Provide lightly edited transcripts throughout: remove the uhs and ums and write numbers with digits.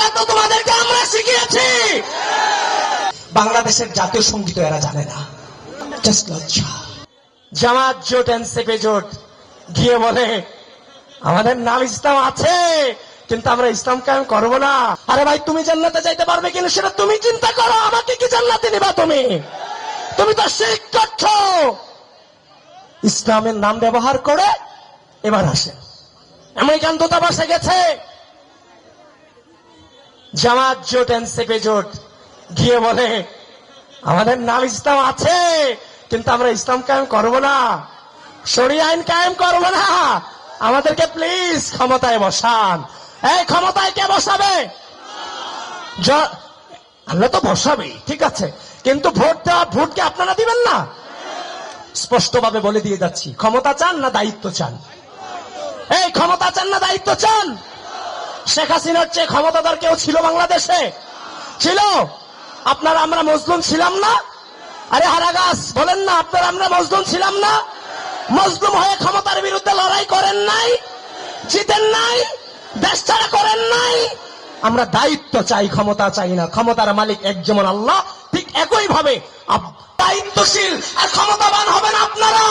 এটা তো তোমাদেরকে আমরা শিখিয়েছি। বাংলাদেশের জাতীয় সঙ্গীত এরা জানে না, জাস্ট লজ্জা। জামাত জোট, এনসিপি জোট গিয়ে বলে আমাদের নাম ইসলাম আছে, কিন্তু আমরা ইসলাম কায়েম করবো না। আরে ভাই, তুমি জান্নাতে যাইতে পারবে কিনা সেটা তুমি চিন্তা করো, আমাকে কি জান্নাতে নিবা? তুমি তো শিরক করছো। ইসলামের নাম ব্যবহার করে এবার আসে আমেরিকান দূতাবাসে গেছে জামাত জোট, এনসিপি জোট গিয়ে বলে আমাদের নাম ইসলাম আছে, কিন্তু আমরা ইসলাম কায়েম করবো না, শরিয়া আইন কায়েম করবো না, আমাদেরকে প্লিজ ক্ষমতায় বসান। এই ক্ষমতায় কে বসাবে? আল্লাহ তো বসাবেই, ঠিক আছে, কিন্তু ভোটকে আপনারা দিবেন না। স্পষ্টভাবে বলে দিয়ে যাচ্ছি, ক্ষমতা চান না দায়িত্ব চান? এই ক্ষমতা চান না দায়িত্ব চান? শেখ হাসিনার চেয়ে ক্ষমতাধর কেউ ছিল বাংলাদেশে? ছিল? আপনারা আমরা মজলুম ছিলাম না? আরে হারাগাছ বলেন না, আপনারা আমরা মজলুম ছিলাম না? মজলুম হয়ে ক্ষমতার বিরুদ্ধে লড়াই করেন নাই? জিতেন নাই? দেশ ছাড়া করেন নাই? আমরা দায়িত্ব চাই, ক্ষমতা চাই না। ক্ষমতার মালিক এক যেমন আল্লাহ, ঠিক একই ভাবে দায়িত্বশীল আর ক্ষমতাবান হবেন আপনারা।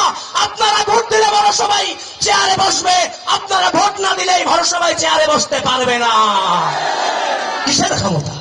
আপনারা ভোট দিলে বড় সবাই চেয়ারে বসবে, আপনারা ভোট না দিলেই বড় সবাই চেয়ারে বসতে পারবে না। কিসের ক্ষমতা?